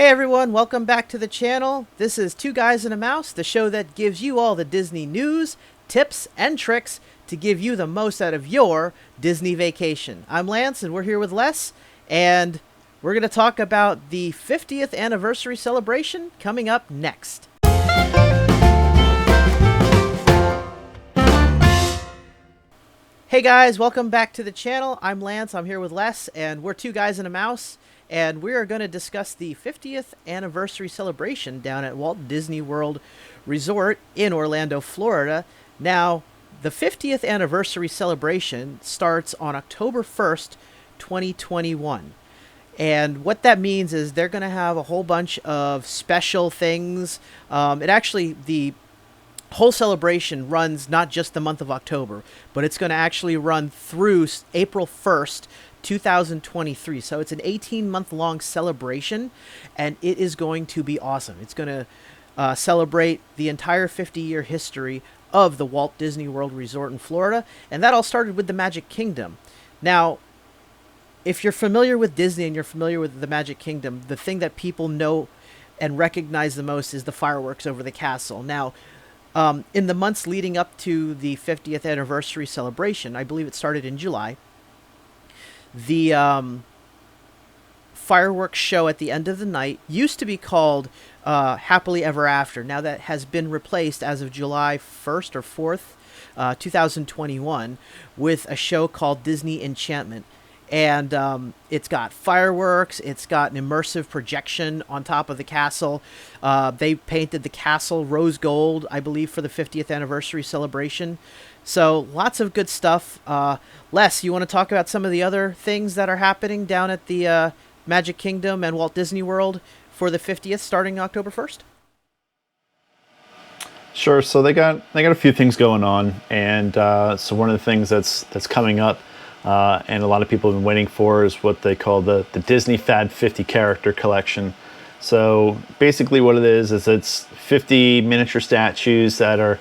Hey everyone, welcome back to the channel. This is Two Guys and a Mouse, the show that gives you all the Disney news, tips, and tricks to give you the most out of your Disney vacation. I'm Lance, and we're here with Les, and we're going to talk about the 50th anniversary celebration coming up next. Hey guys, welcome back to the channel. I'm Lance, I'm here with Les, and we're Two Guys and a Mouse. And we are going to discuss the 50th anniversary celebration down at Walt Disney World Resort in Orlando, Florida. Now, the 50th anniversary celebration starts on October 1st, 2021. And what that means is they're going to have a whole bunch of special things. The whole celebration runs not just the month of October, but it's going to actually run through April 1st, 2023. So it's an 18-month-long celebration, and it is going to be awesome. It's going to celebrate the entire 50-year history of the Walt Disney World Resort in Florida, and that all started with the Magic Kingdom. Now, if you're familiar with Disney and you're familiar with the Magic Kingdom, the thing that people know and recognize the most is the fireworks over the castle. Now, in the months leading up to the 50th anniversary celebration, I believe it started in July, the fireworks show at the end of the night used to be called Happily Ever After. Now that has been replaced as of July 1st or 4th, 2021, with a show called Disney Enchantment. And it's got fireworks, it's got an immersive projection on top of the castle. They painted the castle rose gold, I believe, for the 50th anniversary celebration. So lots of good stuff. Les, you want to talk about some of the other things that are happening down at the Magic Kingdom and Walt Disney World for the 50th starting October 1st? Sure. So they got a few things going on, and so one of the things that's coming up, and a lot of people have been waiting for, is what they call the Disney Fad 50 character collection. So basically, what it is it's 50 miniature statues that are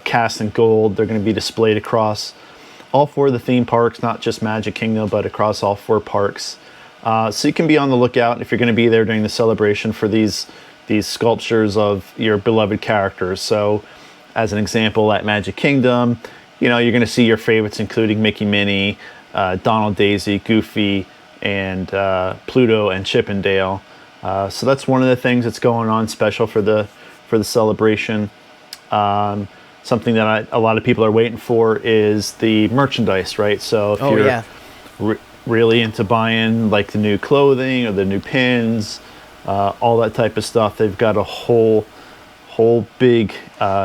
cast in gold. They're going to be displayed across all four of the theme parks, not just Magic Kingdom, but across all four parks. So you can be on the lookout if you're going to be there during the celebration for these sculptures of your beloved characters. So as an example, at Magic Kingdom, you're going to see your favorites, including Mickey, Minnie, Donald, Daisy, Goofy, and Pluto and Chip and Dale. So that's one of the things that's going on special for the celebration. Something that a lot of people are waiting for is the merchandise, right? So if you're really into buying like the new clothing or the new pins, all that type of stuff, they've got a whole big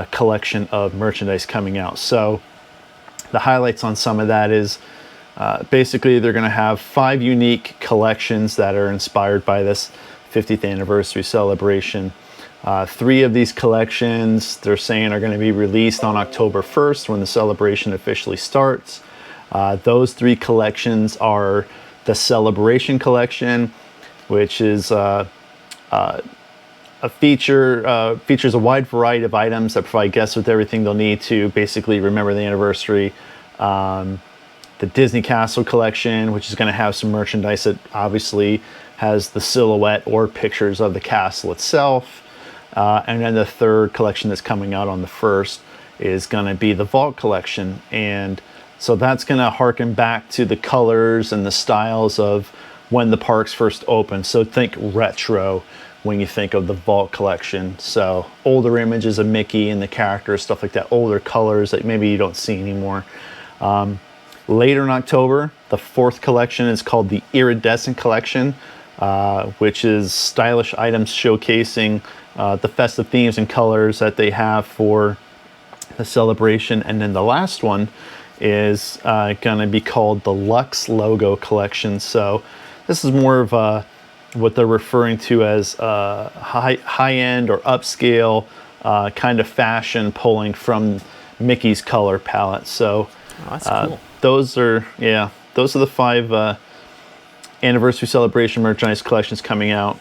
collection of merchandise coming out. So the highlights on some of that is basically they're going to have 5 unique collections that are inspired by this 50th anniversary celebration. 3 of these collections, they're saying, are going to be released on October 1st when the celebration officially starts. Those 3 collections are the Celebration Collection, which is features a wide variety of items that provide guests with everything they'll need to basically remember the anniversary. The Disney Castle Collection, which is going to have some merchandise that obviously has the silhouette or pictures of the castle itself. And then the 3rd collection that's coming out on the 1st is going to be the Vault Collection. And so that's going to harken back to the colors and the styles of when the parks first opened. So think retro when you think of the Vault Collection. So older images of Mickey and the characters, stuff like that, older colors that maybe you don't see anymore. Later in October, the 4th collection is called the Iridescent Collection, which is stylish items showcasing the festive themes and colors that they have for the celebration. And then the last one is going to be called the Luxe Logo Collection. So this is more of what they're referring to as high-end or upscale kind of fashion pulling from Mickey's color palette. So that's cool. Those are the 5 anniversary celebration merchandise collections coming out.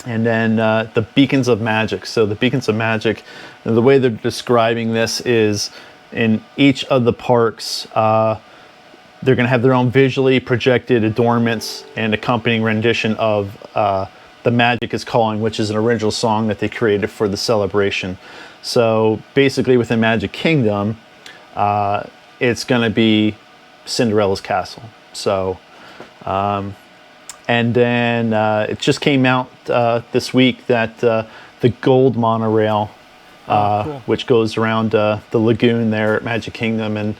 And then the Beacons of Magic. So the Beacons of Magic, the way they're describing this is in each of the parks, they're going to have their own visually projected adornments and accompanying rendition of The Magic is Calling, which is an original song that they created for the celebration. So basically within Magic Kingdom, it's going to be Cinderella's castle. So, and then it just came out this week that the Gold Monorail, Cool. which goes around the lagoon there at Magic Kingdom and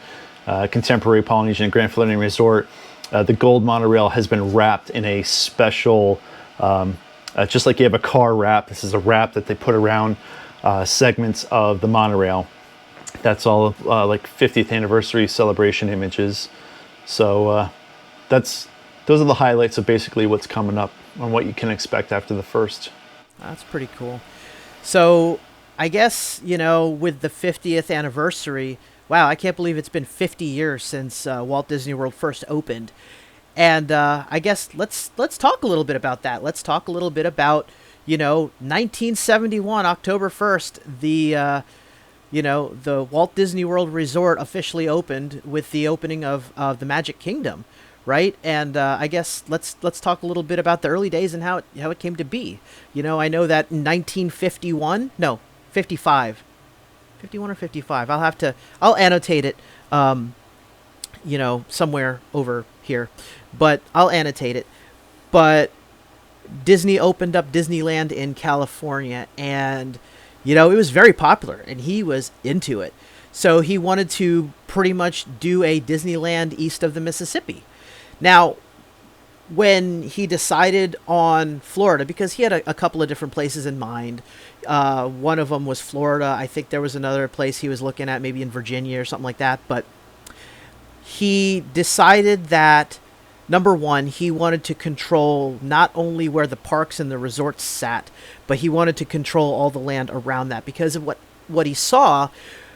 Contemporary Polynesian Grand Floridian Resort, the Gold Monorail has been wrapped in a special, just like you have a car wrap, this is a wrap that they put around segments of the monorail. That's all like 50th anniversary celebration images. So those are the highlights of basically what's coming up and what you can expect after the first. That's pretty cool. So I guess, with the 50th anniversary, wow, I can't believe it's been 50 years since Walt Disney World first opened. And I guess let's talk a little bit about that. Let's talk a little bit about, 1971, October 1st, the Walt Disney World Resort officially opened with the opening of the Magic Kingdom, right? And I guess let's talk a little bit about the early days and how it came to be. I know that in 1951, no, 55, 51 or 55. I'll annotate it, somewhere over here, but I'll annotate it. But Disney opened up Disneyland in California, and it was very popular, and he was into it. So he wanted to pretty much do a Disneyland east of the Mississippi. Now, when he decided on Florida, because he had a couple of different places in mind, one of them was Florida. I think there was another place he was looking at, maybe in Virginia or something like that. But he decided that, number one, he wanted to control not only where the parks and the resorts sat, but he wanted to control all the land around that, because of what he saw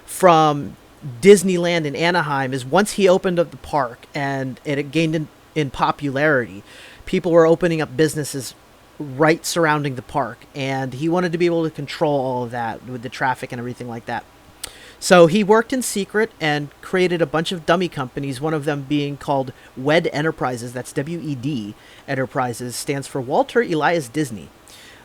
from Disneyland in Anaheim is once he opened up the park and it gained in popularity, people were opening up businesses right surrounding the park, and he wanted to be able to control all of that with the traffic and everything like that. So he worked in secret and created a bunch of dummy companies, one of them being called WED Enterprises. That's WED Enterprises, stands for Walter Elias Disney.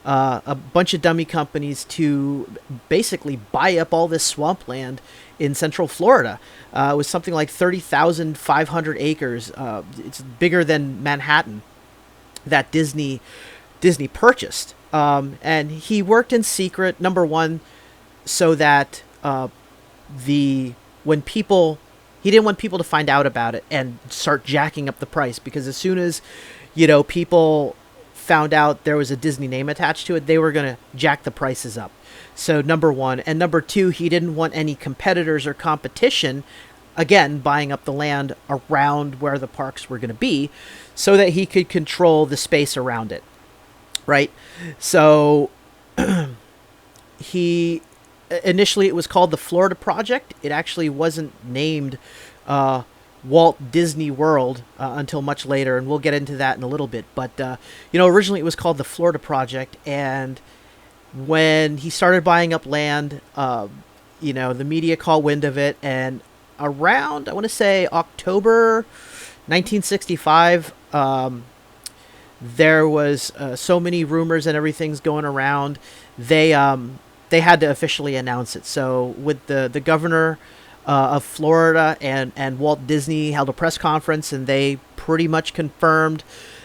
A bunch of dummy companies to basically buy up all this swampland in Central Florida. It was something like 30,500 acres. It's bigger than Manhattan that Disney purchased. And he worked in secret, number one, so that he didn't want people to find out about it and start jacking up the price, because as soon as people found out there was a Disney name attached to it, they were going to jack the prices up. So number one. And number two, he didn't want any competitors or competition, again, buying up the land around where the parks were going to be, so that he could control the space around it, right? So initially it was called the Florida Project. It actually wasn't named Walt Disney World until much later, and we'll get into that in a little bit. But originally it was called the Florida Project, and when he started buying up land, the media caught wind of it, and around, I want to say, October 1965, there was so many rumors and everything's going around. They had to officially announce it. So with the governor of Florida and Walt Disney held a press conference, and they pretty much confirmed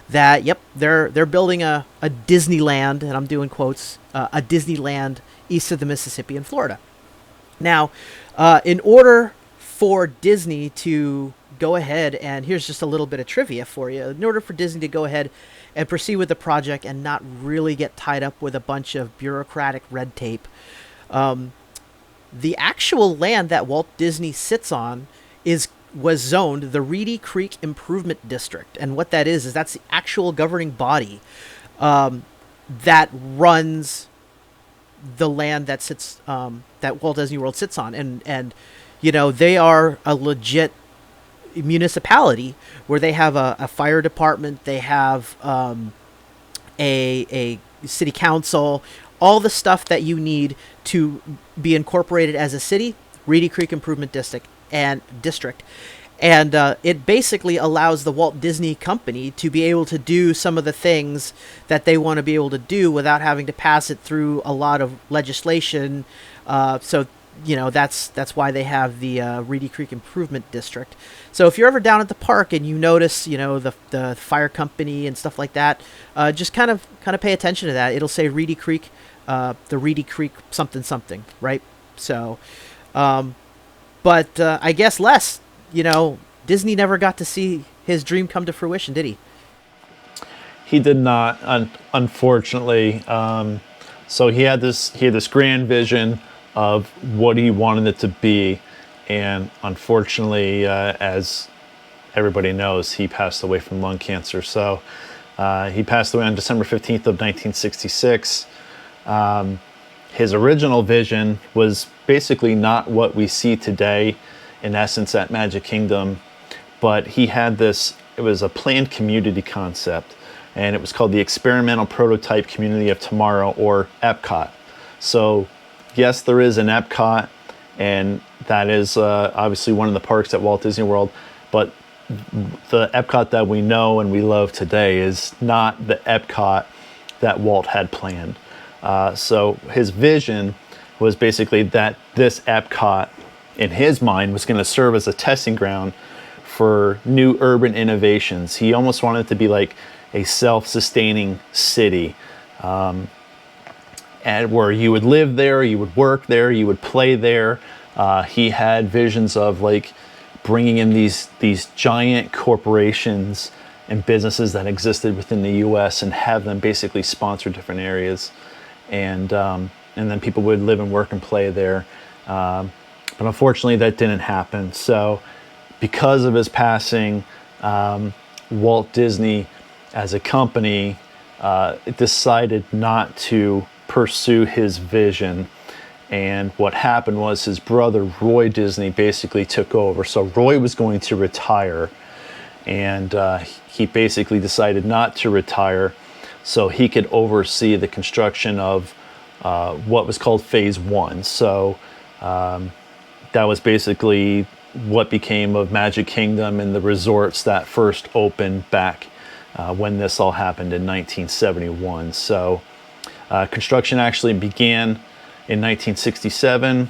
that, yep, they're building a Disneyland, and I'm doing quotes, a Disneyland east of the Mississippi in Florida. Now, in order for Disney to go ahead, and here's just a little bit of trivia for you, in order for Disney to go ahead and proceed with the project and not really get tied up with a bunch of bureaucratic red tape, the actual land that Walt Disney sits on was zoned the Reedy Creek Improvement District. And what that is that's the actual governing body that runs the land that sits that Walt Disney World sits on. And they are a legit municipality where they have a fire department, they have a city council, all the stuff that you need to be incorporated as a city. Reedy Creek Improvement District, And it basically allows the Walt Disney Company to be able to do some of the things that they want to be able to do without having to pass it through a lot of legislation. So that's why they have the Reedy Creek Improvement District. So if you're ever down at the park and you notice the fire company and stuff like that, just kind of pay attention to that. It'll say Reedy Creek, the Reedy Creek something something, right? So, but I guess Les, Disney never got to see his dream come to fruition, did he? He did not, unfortunately. So he had this grand vision of what he wanted it to be, and unfortunately, as everybody knows, he passed away from lung cancer. So he passed away on December 15th of 1966. His original vision was basically not what we see today, in essence, at Magic Kingdom, but he had this, it was a planned community concept, and it was called the Experimental Prototype Community of Tomorrow, or EPCOT. So yes, there is an EPCOT, and that is obviously one of the parks at Walt Disney World, but the EPCOT that we know and we love today is not the EPCOT that Walt had planned. So his vision was basically that this EPCOT, in his mind, was going to serve as a testing ground for new urban innovations. He almost wanted it to be like a self-sustaining city, and where you would live there, you would work there, you would play there. He had visions of like bringing in these giant corporations and businesses that existed within the U.S. and have them basically sponsor different areas, and then people would live and work and play there. But unfortunately, that didn't happen. So, because of his passing, Walt Disney, as a company, decided not to pursue his vision. And what happened was his brother Roy Disney basically took over. So Roy was going to retire, and he basically decided not to retire so he could oversee the construction of what was called Phase 1. So that was basically what became of Magic Kingdom and the resorts that first opened back when this all happened in 1971. So construction actually began in 1967,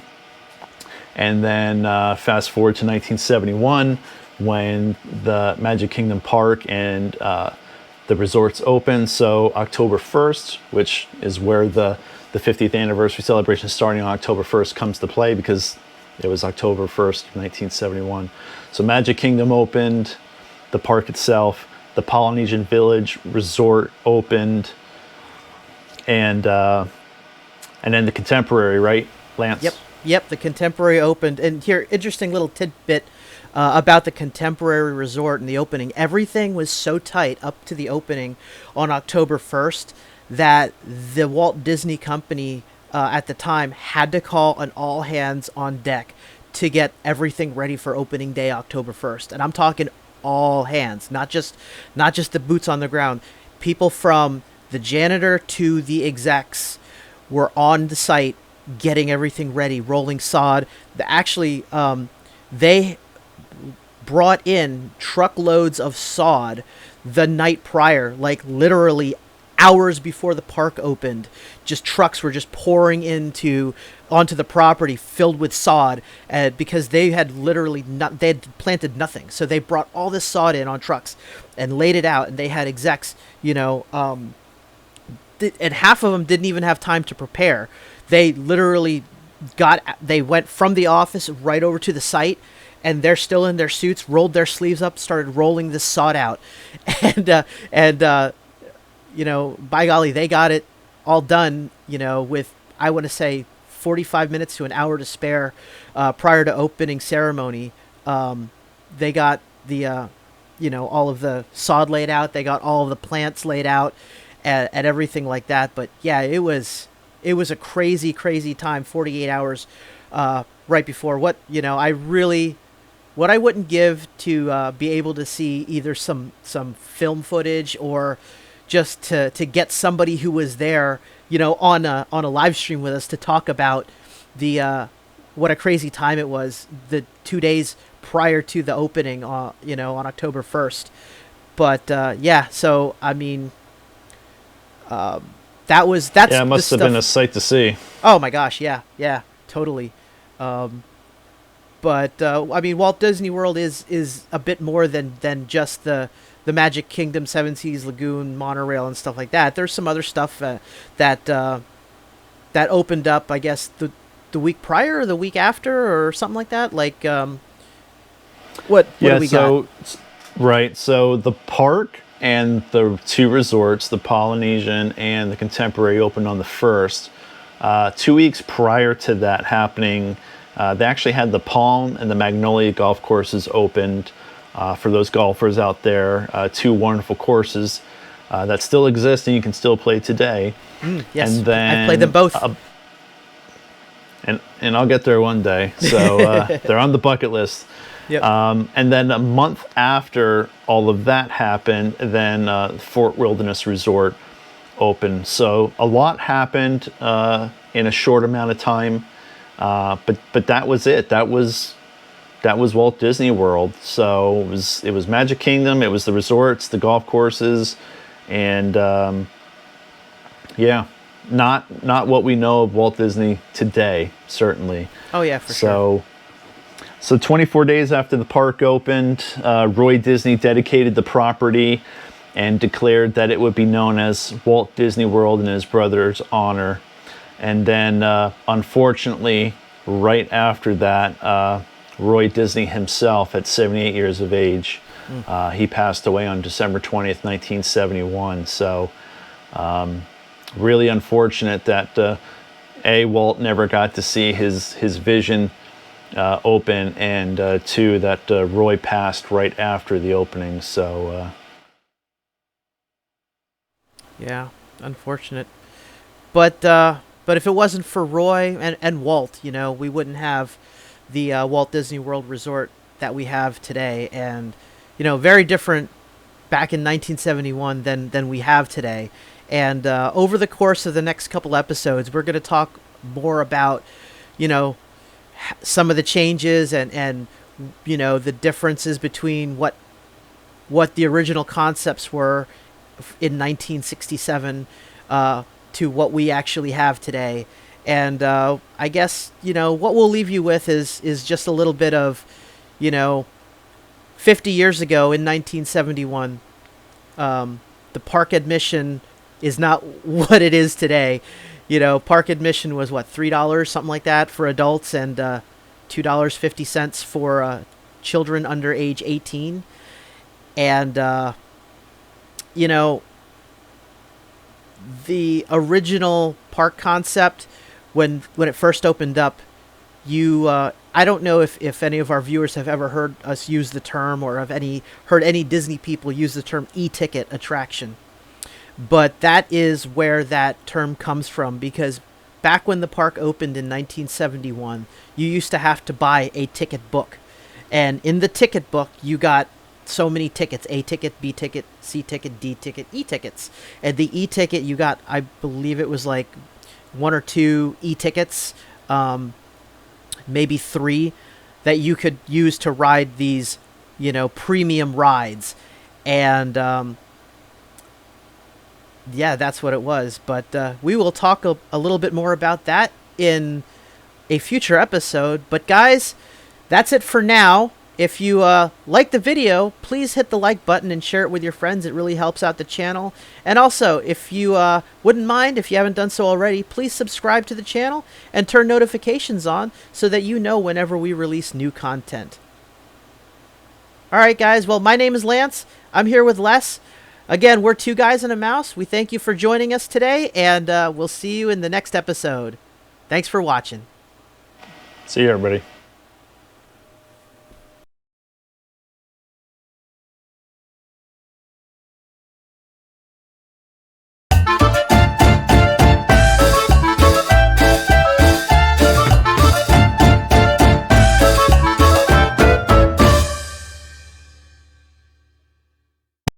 and then fast forward to 1971 when the Magic Kingdom Park and the resorts opened. So October 1st, which is where the 50th anniversary celebration starting on October 1st comes to play, because it was October 1st, 1971. So Magic Kingdom opened, the park itself, the Polynesian Village Resort opened, and then the Contemporary, right, Lance? Yep, the Contemporary opened. And here, interesting little tidbit about the Contemporary Resort and the opening. Everything was so tight up to the opening on October 1st that the Walt Disney Company at the time had to call an all hands on deck to get everything ready for opening day, October 1st. And I'm talking all hands, not just the boots on the ground. People from the janitor to the execs were on the site getting everything ready, rolling sod. They brought in truckloads of sod the night prior, like literally hours before the park opened. Just trucks were just pouring onto the property filled with sod, because they had they had planted nothing. So they brought all this sod in on trucks and laid it out, and they had execs, and half of them didn't even have time to prepare. They literally they went from the office right over to the site, and they're still in their suits, rolled their sleeves up, started rolling this sod out, and by golly, they got it all done, with, I want to say, 45 minutes to an hour to spare prior to opening ceremony. They got the all of the sod laid out, they got all of the plants laid out, and everything like that. But yeah, it was a crazy time, 48 hours right before. What I wouldn't give to be able to see either some film footage, or just to get somebody who was there, on a live stream with us to talk about what a crazy time it was, the 2 days prior to the opening, you know, on October 1st. But yeah, so I mean, that's Yeah, it must have been a sight to see. Oh my gosh, yeah, totally. But I mean, Walt Disney World is a bit more than just the Magic Kingdom, Seven Seas Lagoon, Monorail, and stuff like that. There's some other stuff that opened up, I guess the week prior or the week after or something like that. Like what do we got? Right, so the park and the two resorts, the Polynesian and the Contemporary, opened on the 1st. 2 weeks prior to that happening, they actually had the Palm and the Magnolia golf courses opened for those golfers out there. Two wonderful courses that still exist and you can still play today. Yes, and then I played them both. And I'll get there one day. So they're on the bucket list. Yep. And then a month after all of that happened, then Fort Wilderness Resort opened. So a lot happened in a short amount of time. But that was it. That was Walt Disney World. So it was Magic Kingdom. It was the resorts, the golf courses, and yeah, not what we know of Walt Disney today, certainly. Oh yeah, for sure. So 24 days after the park opened, Roy Disney dedicated the property and declared that it would be known as Walt Disney World in his brother's honor. And then, unfortunately, right after that, Roy Disney himself, at 78 years of age, he passed away on December 20th, 1971. So, really unfortunate that Walt never got to see his vision open, and two, that Roy passed right after the opening. So, yeah, unfortunate. But if it wasn't for Roy and Walt, you know, we wouldn't have the Walt Disney World Resort that we have today. And, you know, very different back in 1971 than we have today. And over the course of the next couple episodes, we're going to talk more about, you know, some of the changes and you know, the differences between what the original concepts were in 1967 to what we actually have today. And I guess, you know, what we'll leave you with is just a little bit of, you know, 50 years ago in 1971, the park admission is not what it is today. You know, park admission was what, $3, something like that for adults, and $2.50 for children under age 18. And you know, the original park concept, when it first opened up, I don't know if any of our viewers have ever heard us use the term, or have heard any Disney people use the term e-ticket attraction. But that is where that term comes from, because back when the park opened in 1971, you used to have to buy a ticket book. And in the ticket book, you got so many tickets: A ticket, B ticket, C ticket, D ticket, E tickets. And the E ticket, you got, I believe it was like 1 or 2 E tickets, maybe 3, that you could use to ride these, you know, premium rides. And yeah, that's what it was. But we will talk a little bit more about that in a future episode. But guys, that's it for now. If you like the video, please hit the like button and share it with your friends. It really helps out the channel. And also, if you wouldn't mind, if you haven't done so already, please subscribe to the channel and turn notifications on so that you know whenever we release new content. Alright guys, well, my name is Lance. I'm here with Les. Again, we're 2 guys and a mouse. We thank you for joining us today, and we'll see you in the next episode. Thanks for watching. see you, everybody.